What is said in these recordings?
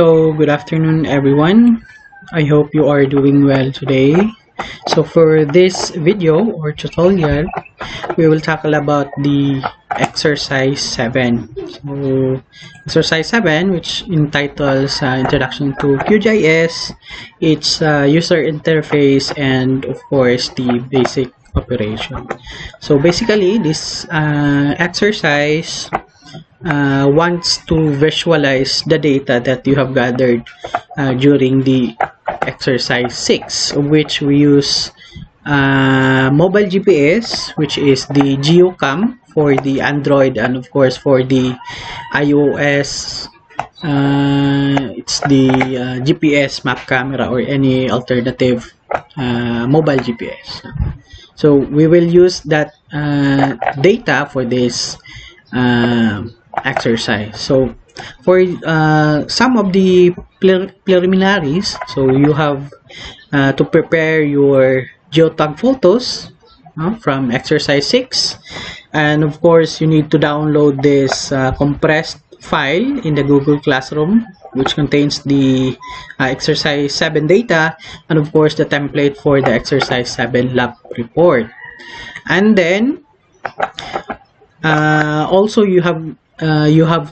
So, good afternoon, everyone. I hope you are doing well today. So, for this video or tutorial, we will tackle about the exercise 7. So, exercise 7, which entitles Introduction to QGIS, its user interface, and of course, the basic operation. So, basically, this exercise wants to visualize the data that you have gathered during the exercise 6, of which we use mobile GPS, which is the GeoCam for the Android, and of course for the iOS it's the GPS map camera or any alternative mobile GPS. So we will use that data for this exercise. So for some of the preliminaries, so you have to prepare your geotag photos from exercise 6, and of course you need to download this compressed file in the Google Classroom, which contains the exercise 7 data, and of course the template for the exercise 7 lab report. And then also you have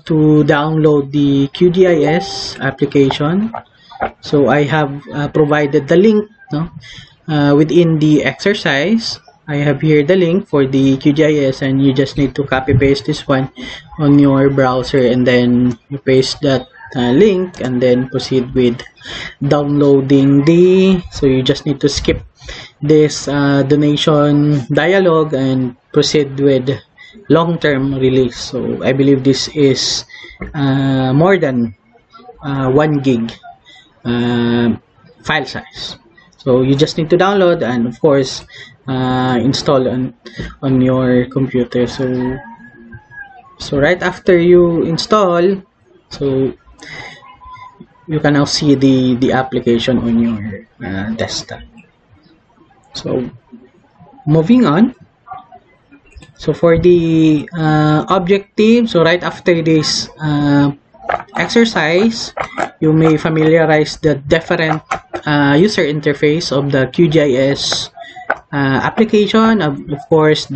to download the QGIS application. So I have provided the link within the exercise. I have here the link for the QGIS, and you just need to copy paste this one on your browser, and then you paste that link and then proceed with downloading so you just need to skip this donation dialog and proceed with long-term release. So I believe this is more than 1 gig file size. So you just need to download and of course install on your computer. So right after you install, so you can now see the application on your desktop. So moving on. So for the objective, so right after this exercise, you may familiarize the different user interface of the QGIS application. Of course,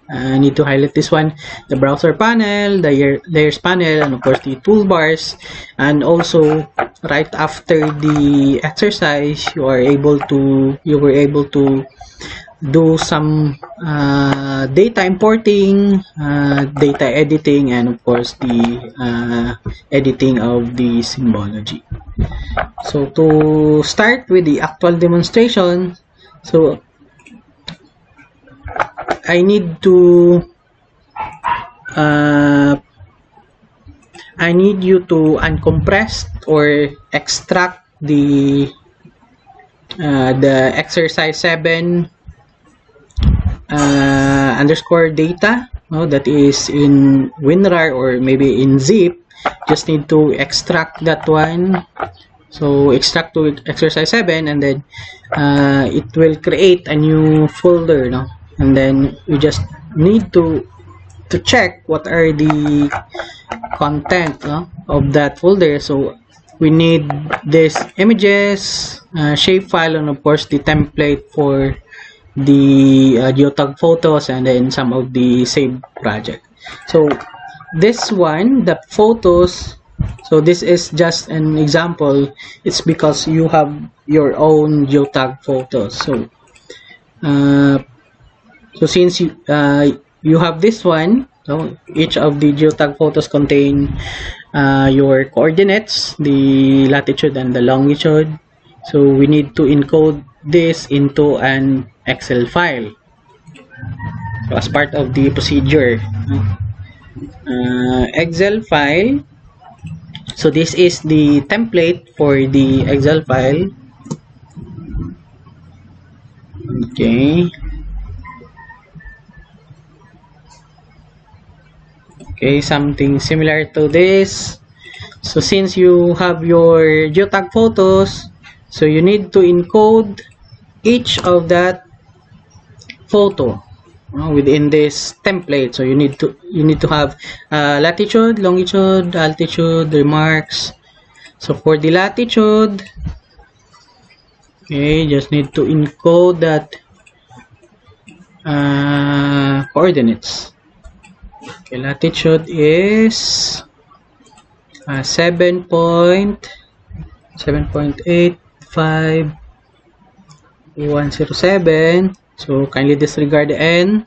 I need to highlight this one: the browser panel, the layers panel, and of course the toolbars. And also, right after the exercise, you were able to do some data importing, data editing, and of course the editing of the symbology. So to start with the actual demonstration, so I need you to uncompress or extract the exercise 7 underscore data that is in WinRAR or maybe in zip. Just need to extract that one. So extract to exercise 7, and then it will create a new folder, and then you just need to check what are the content of that folder. So we need this images, shapefile, and of course the template for the geotag photos, and then some of the saved project. So this one, the photos, so this is just an example. It's because you have your own geotag photos. So since you have this one, so each of the geotag photos contain your coordinates, the latitude and the longitude. So we need to encode this into an Excel file. So as part of the procedure, Excel file. So this is the template for the Excel file. Okay. Okay, something similar to this. So since you have your geotag photos, so you need to encode each of that photo within this template. So you need to have latitude, longitude, altitude, remarks, So for the latitude, okay, just need to encode that coordinates. Okay, latitude is 7.85107. So kindly disregard the n,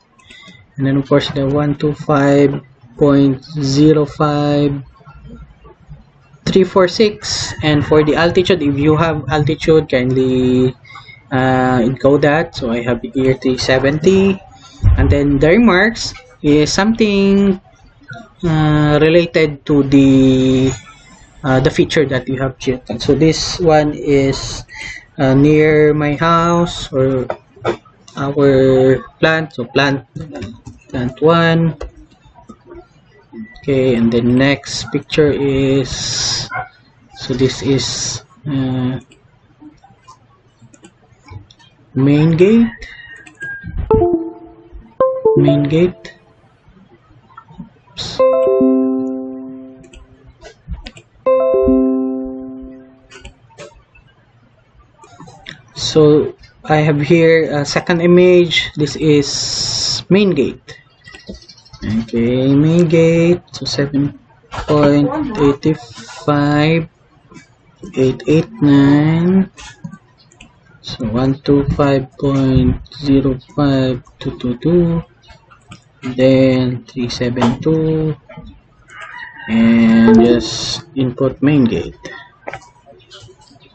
and then of course the 125.05346. And for the altitude, if you have altitude, kindly encode that. So I have here 370, and then the remarks is something related to the feature that you have chosen. So this one is near my house or our plant. So plant 1. Okay, and the next picture is, so this is main gate. Oops. So I have here a second image. This is main gate. Okay, main gate. So 7.85889. So 125.05222. Then 372. And just input main gate.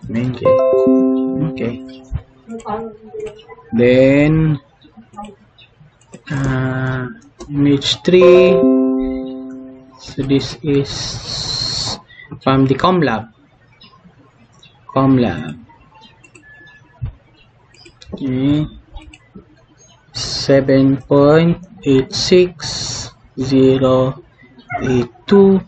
Okay. Then image 3. So this is from the ComLab. Okay. 7.86082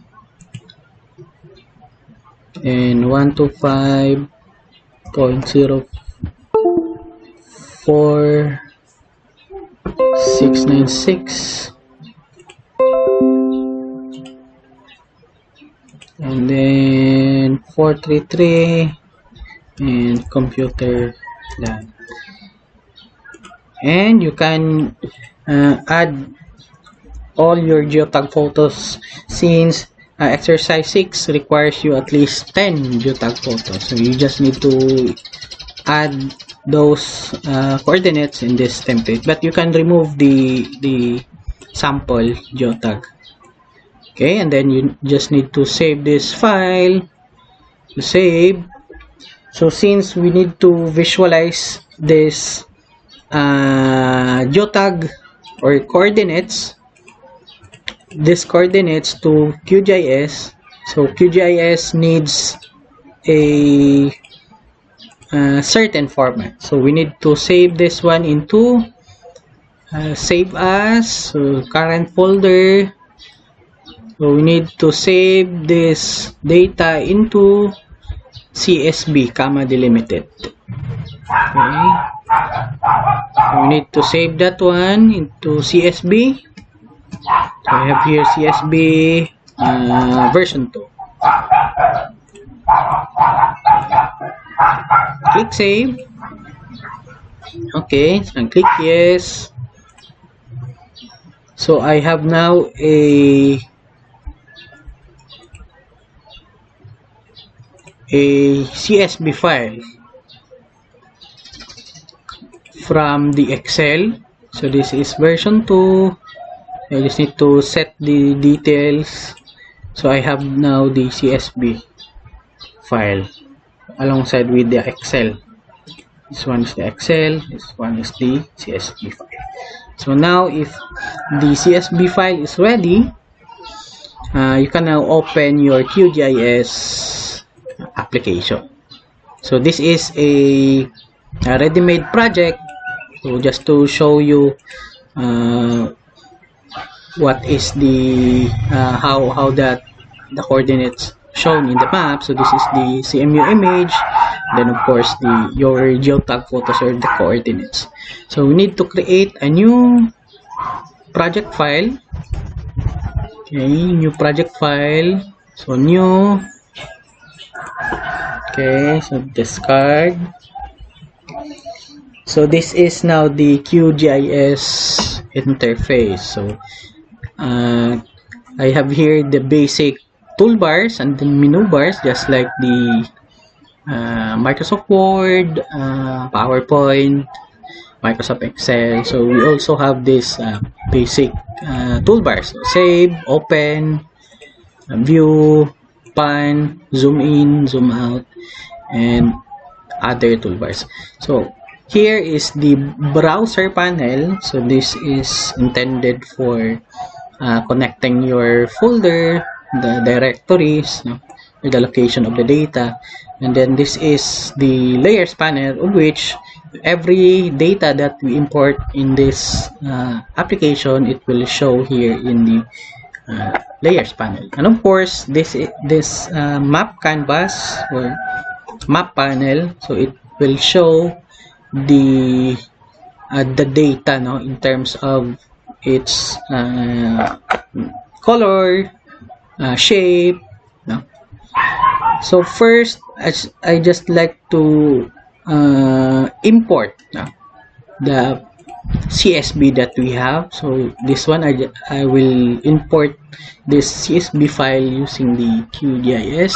and 125.04696, and then 433 and computer lab. And you can add all your geotag photos, since exercise 6 requires you at least 10 geotag photos. So you just need to add those coordinates in this template, but you can remove the sample geotag. Okay, and then you just need to save this file. To save, so since we need to visualize this geotag or coordinates, these coordinates to QGIS, so QGIS needs a certain format. So we need to save this one into save as, so current folder. So we need to save this data into CSV, comma delimited. Okay. So we need to save that one into CSV. So I have here CSV version 2. Click save. Okay, and click yes. So I have now a CSV file from the Excel. So this is version 2. I just need to set the details. So I have now the CSV file alongside with the Excel. This one is the Excel, this one is the CSV file. So now if the CSV file is ready, you can now open your QGIS application. So this is a ready-made project. So just to show you what is the how that the coordinates shown in the map. So this is the CMU image, then of course your geotag photos or the coordinates. So we need to create a new project file. Okay, new project file. So new Okay, so discard. So this is now the QGIS interface. So I have here the basic toolbars and the menu bars, just like the Microsoft Word, PowerPoint, Microsoft Excel. So we also have this basic toolbars: so save, open, view, pan, zoom in, zoom out, and other toolbars. So here is the browser panel. So this is intended for connecting your folder, the directories, with the location of the data. And then this is the layers panel, of which every data that we import in this application, it will show here in the layers panel. And of course, this map canvas or map panel, so it will show the data, in terms of its color, shape. So first, I just like to import the CSV that we have. So this one, I will import this CSV file using the QGIS.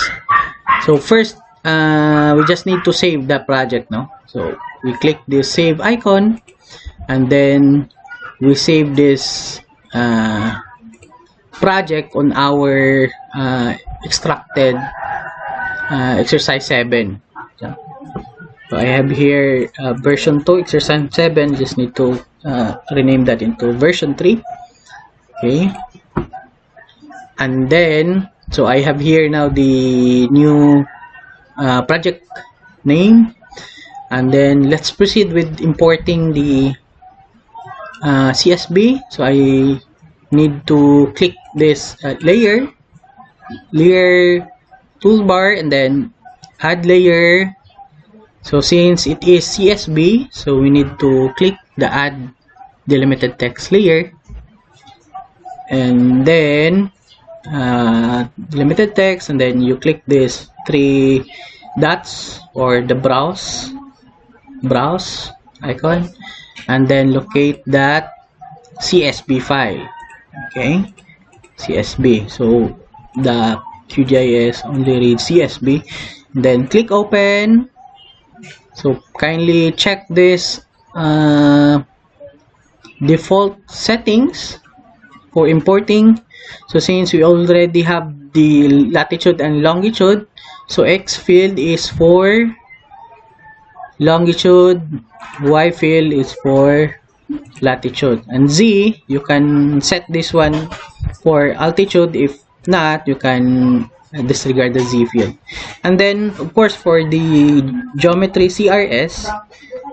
So first, we just need to save the project. So we click the save icon, and then we save this project on our extracted exercise 7. So I have here version 2 exercise 7. Just need to rename that into version 3. Okay, and then so I have here now the new project name, and then let's proceed with importing the CSV. So I need to click this layer toolbar, and then add layer. So since it is CSV, so we need to click the add delimited text layer, and then delimited text, and then you click this 3 dots or the browse icon, and then locate that CSV file. Okay, CSV. So the QGIS only reads CSV. Then click open. So kindly check this default settings for importing. So since we already have the latitude and longitude, so X field is for longitude, Y field is for latitude, and Z, you can set this one for altitude. If not, you can disregard the Z field. And then of course for the geometry CRS,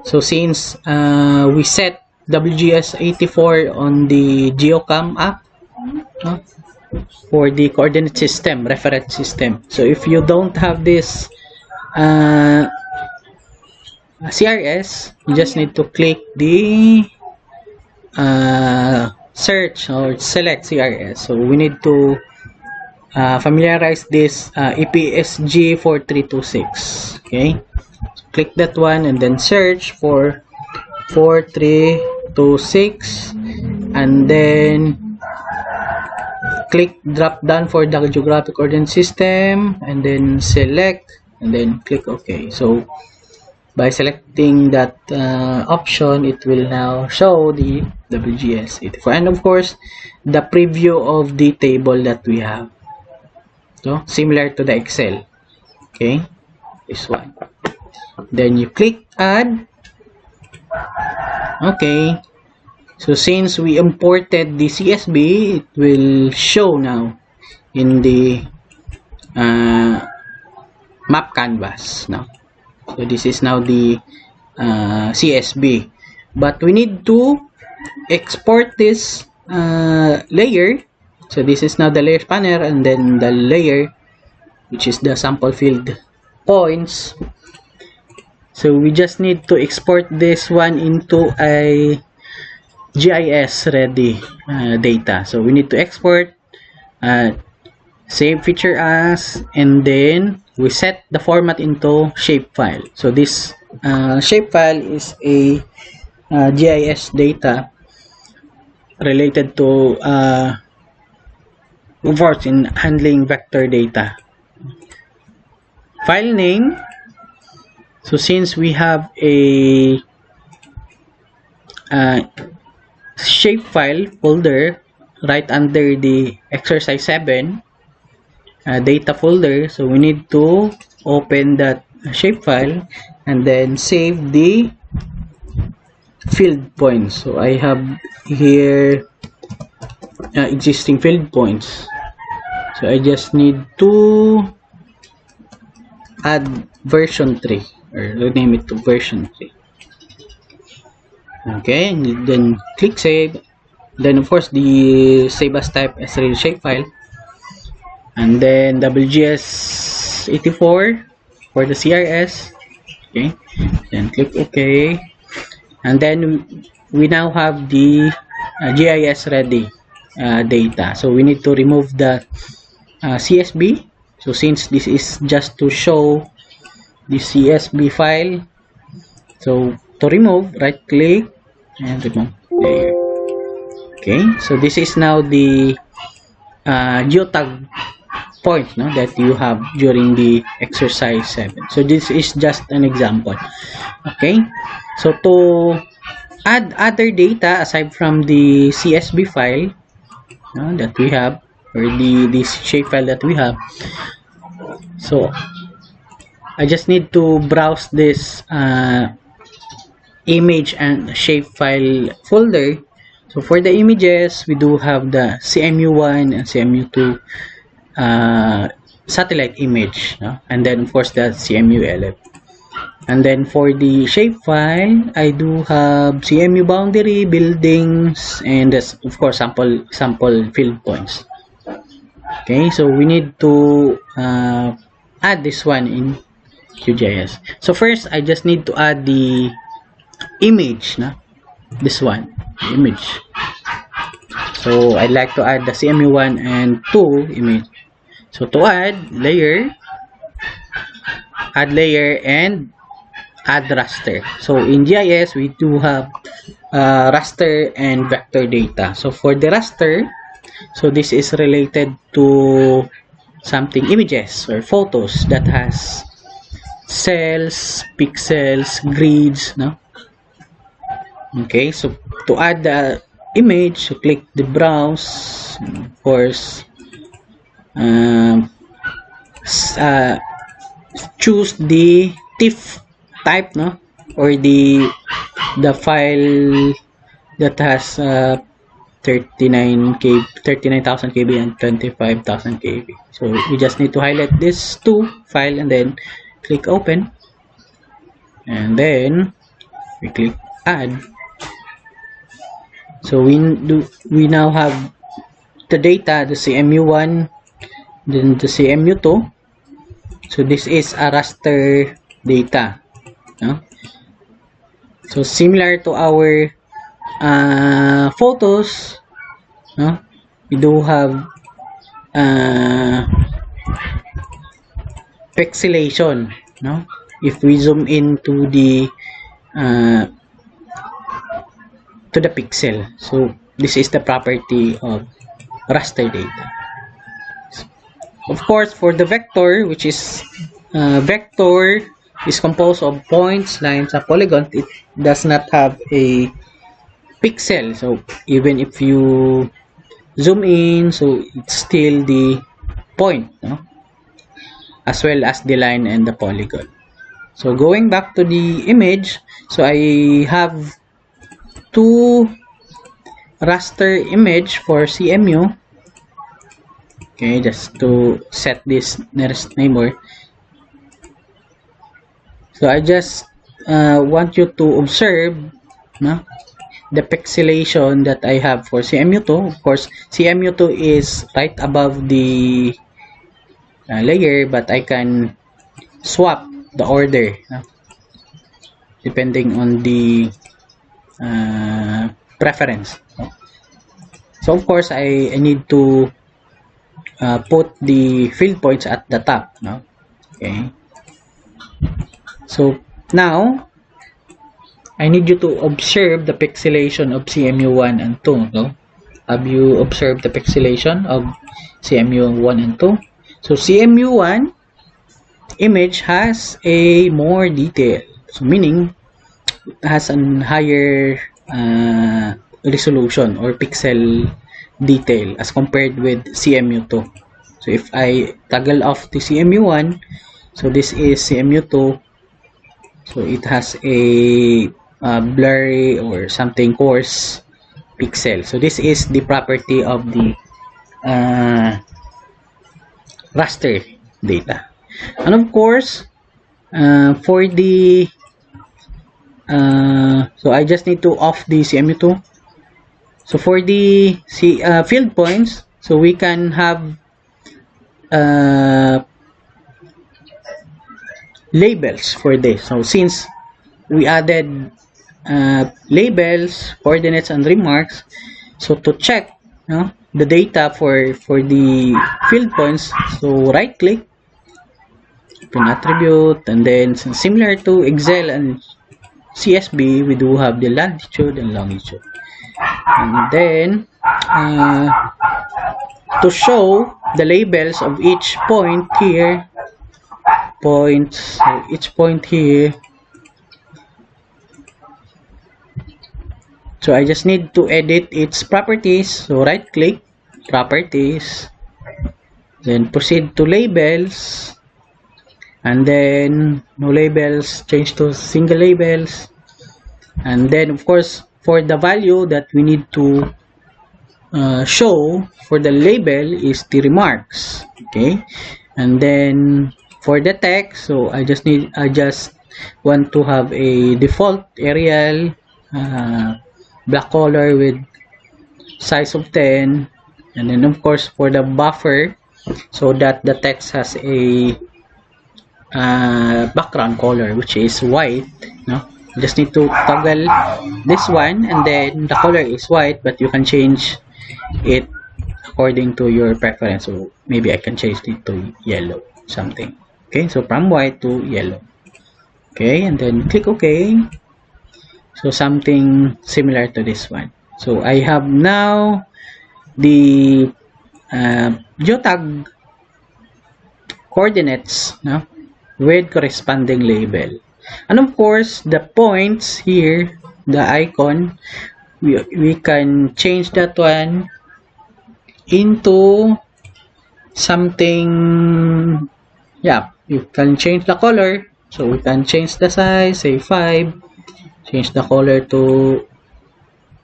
so since we set WGS84 on the GeoCam app for the coordinate system, reference system. So if you don't have this CRS, you just need to click the search or select CRS. So we need to familiarize this EPSG 4326. Okay, so click that one and then search for 4326, and then click drop down for the geographic coordinate system, and then select, and then click OK. So by selecting that option, it will now show the WGS84, and of course the preview of the table that we have. So similar to the Excel. Okay, this one. Then you click add. Okay, so since we imported the CSV, it will show now in the map canvas now. So this is now the CSV, but we need to export this layer. So this is now the layers panel, and then the layer, which is the sample field points. So we just need to export this one into a GIS ready data. So we need to export save feature as, and then we set the format into shapefile. So this shapefile is a GIS data related to works in handling vector data. File name. So since we have a shapefile folder right under the exercise 7 data folder, so we need to open that shapefile and then save the field points. So I have here existing field points, so I just need to add version 3 or rename it to version 3. Okay, and then click save. Then of course the save as type as real shapefile, and then WGS84 for the CRS. Okay, then click OK, and then we now have the GIS ready data. So we need to remove the CSV. So since this is just to show the CSV file, so to remove, right click and remove layer. Okay, so this is now the geotag point, no, that you have during the exercise 7. So this is just an example. Okay, so to add other data aside from the CSV file that we have, or this shapefile that we have, so I just need to browse this image and shapefile folder. So for the images, we do have the CMU1 and CMU2 satellite image, and then of course the CMU11. And then for the shapefile, I do have CMU boundary, buildings, and this, of course, sample field points. Okay, so we need to add this one in QGIS. So first, I just need to add the image, this one, image. So I'd like to add the CMU1 and 2 image. So to add layer, and add raster. So in GIS, we do have raster and vector data. So for the raster, so this is related to something images or photos that has cells, pixels, grids, Okay, so to add the image, so click the browse, of course, choose the TIFF type, or the file that has 39,000 KB and 25,000 KB. So we just need to highlight this two file and then click open, and then we click add. So we now have the data, the CMU1, then the CMU2. So this is a raster data. So similar to our photos, we do have pixelation. If we zoom into the pixel, so this is the property of raster data. Of course, for the vector, which is vector is composed of points, lines, and polygons. It does not have a pixel, so even if you zoom in, so it's still the point, as well as the line and the polygon. So going back to the image, so I have two raster image for CMU. Okay, just to set this nearest neighbor. So I just want you to observe the pixelation that I have for CMU2. Of course, CMU2 is right above the layer, but I can swap the order depending on the preference. So of course, I need to put the field points at the top, no? Okay. So now I need you to observe the pixelation of CMU1 and 2, no? Have you observed the pixelation of CMU1 and 2? So CMU1 image has a more detail, so meaning it has a higher resolution or pixel detail as compared with CMU2. So if I toggle off the CMU1, so this is CMU2, so it has a blurry or something coarse pixel. So this is the property of the raster data. And of course, for the so I just need to off the CMU2. So for the field points, so we can have labels for this. So since we added labels, coordinates, and remarks, so to check the data for the field points, so right click, open attribute, and then similar to Excel and CSV, we do have the latitude and longitude. And then to show the labels of each point here, each point here, so I just need to edit its properties. So right click, properties, then proceed to labels, and then no labels, change to single labels. And then of course for the value that we need to show for the label is the remarks. Okay, and then for the text, so I just want to have a default Arial black color with size of 10, and then of course for the buffer, so that the text has a background color which is white. No, you just need to toggle this one, and then the color is white, but you can change it according to your preference. So maybe I can change it to yellow something. Okay, so from white to yellow. Okay, and then click OK. So something similar to this one. So I have now the geotag coordinates with corresponding label. And of course, the points here, the icon, we can change that one into something. Yeah, you can change the color. So we can change the size, say 5. Change the color to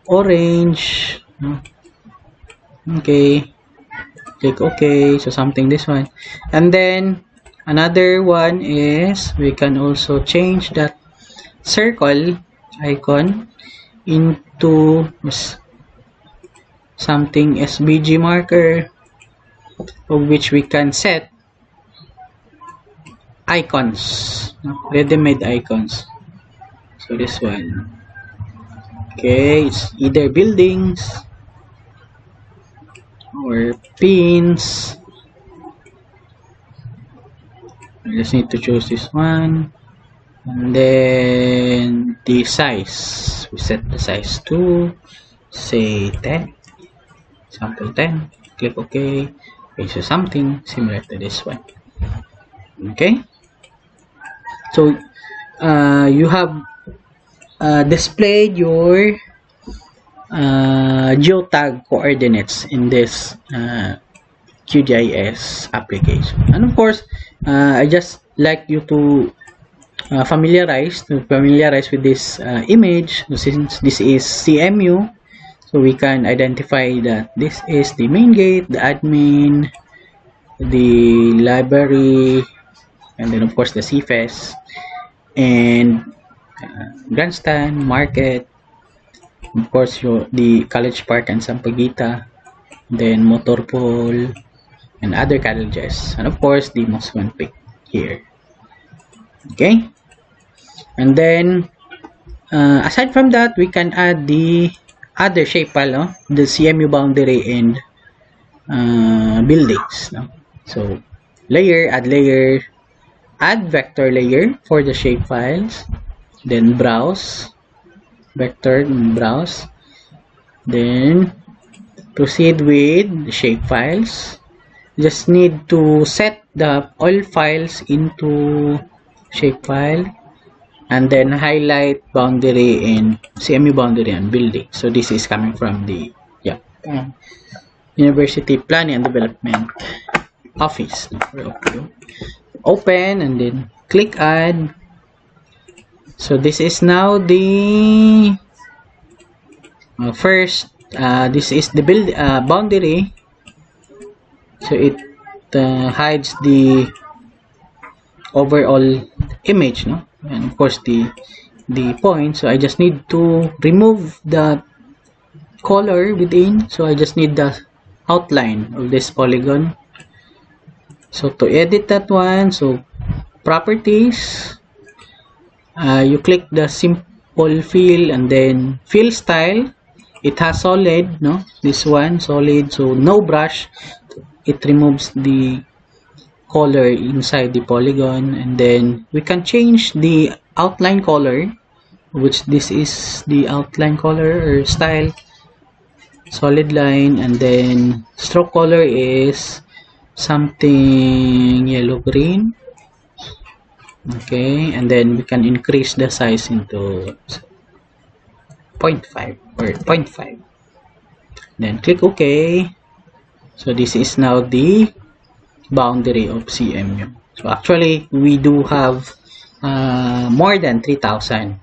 orange. Okay, click OK. So something this one. And then another one is we can also change that circle icon into something SVG marker, of which we can set icons, ready-made icons. So this one, okay, it's either buildings or pins. I just need to choose this one, and then the size, we set the size to say 10, sample 10, click OK. Okay, so something similar to this one. Okay, so you have displayed your geotag coordinates in this QGIS application. And of course, I just like you to familiarize with this image. Since this is CMU, so we can identify that this is the main gate, the admin, the library, and then of course the CFES, and grandstand, market, of course the College Park and Sampaguita, then Motorpool and other colleges, and of course the Mosman Peak here. Okay, and then aside from that, we can add the other shape file, the CMU boundary and buildings, no? So layer, add vector layer for the shapefiles, then browse vector, browse, then proceed with the shapefiles. Just need to set the all files into shapefile, and then highlight boundary and CMU boundary and building. So this is coming from the University Planning and Development Office. Open and then click add. So this is now the first. This is the boundary. So it hides the overall image, no? And of course the point. So I just need to remove the color within. So I just need the outline of this polygon. So to edit that one, so properties, you click the simple fill and then fill style. It has solid, no? This one solid, so no brush. It removes the color inside the polygon, and then we can change the outline color, which this is the outline color or style, solid line, and then stroke color is something yellow green. Okay, and then we can increase the size into 0.5 or 0.5, then click OK. So this is now the boundary of CMU. So actually we do have more than 3,000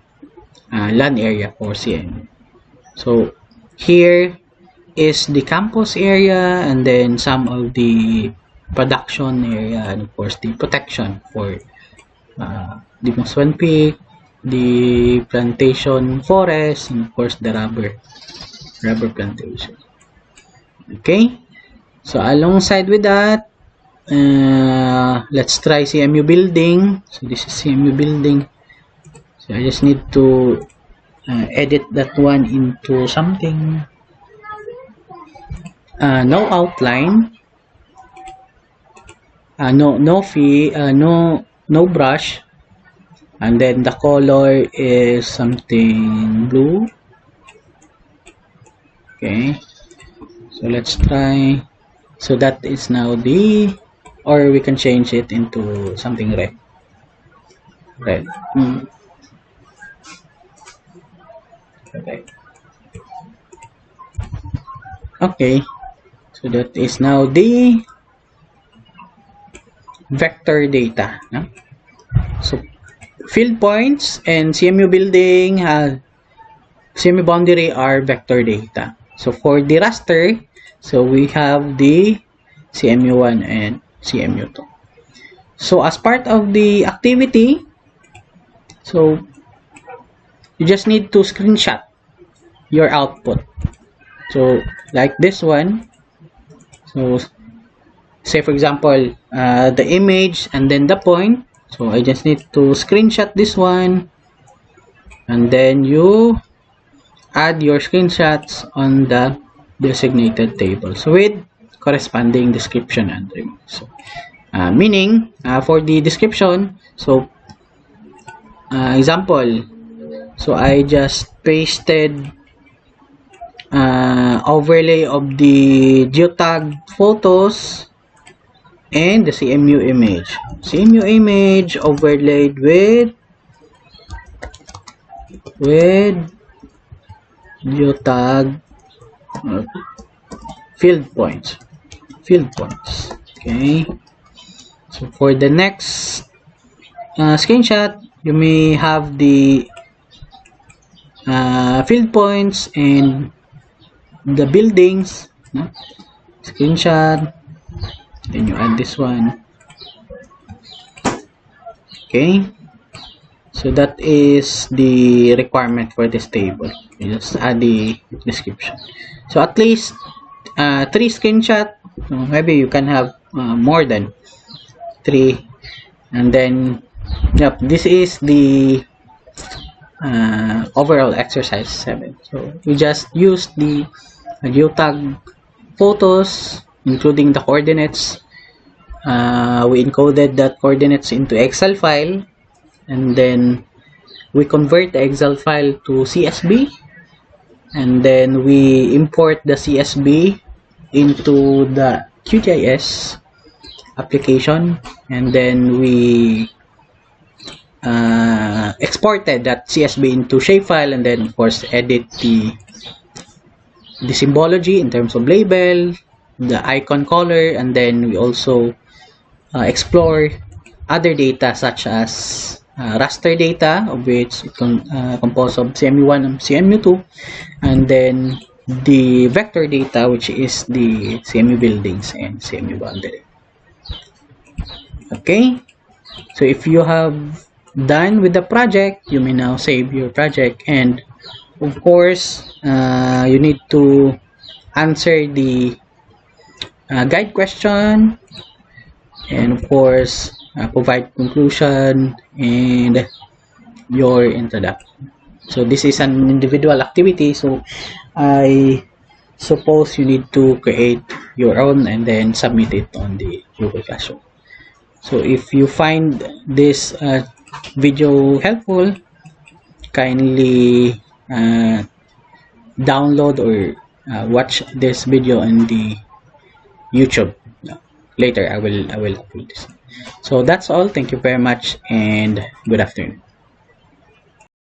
land area for CMU. So here is the campus area, and then some of the production area, and of course the protection for the Muswan Peak, the plantation forest, and of course the rubber plantation. Okay, so alongside with that, let's try CMU building. So this is CMU building. So I just need to edit that one into something. No outline, no brush, and then the color is something blue. Okay, so let's try. So that is now the, or we can change it into something red. Okay, so that is now the vector data, no? So field points and CMU building, CMU boundary are vector data. So for the raster, so we have the CMU1 and CMU2. So as part of the activity, so you just need to screenshot your output. So like this one. So say for example, the image and then the point. So I just need to screenshot this one, and then you add your screenshots on the designated table, so with corresponding description entry. So meaning for the description, so example, so I just pasted overlay of the geotag photos and the CMU image overlaid with geotag field points. Okay, so for the next screenshot, you may have the field points and the buildings, no? Screenshot, then you add this one. Okay, so that is the requirement for this table. You just add the description. So at least 3 screenshot. Maybe you can have more than 3, and then yep, this is the overall exercise 7. So we just use the geotag photos including the coordinates. We encoded that coordinates into Excel file, and then we convert the Excel file to CSV, and then we import the CSV into the QGIS application, and then we exported that CSV into shapefile, and then of course edit the symbology in terms of label, the icon color, and then we also explore other data such as raster data, of which composed of CMU1 and CMU2, and then the vector data, which is the CMU buildings and CMU boundary. Okay, so if you have done with the project, you may now save your project, and of course you need to answer the guide question, and of course provide conclusion and your introduction. So this is an individual activity, so I suppose you need to create your own and then submit it on the Google Classroom. So if you find this video helpful, kindly download or watch this video on the YouTube. Later I will upload this. So that's all. Thank you very much and good afternoon.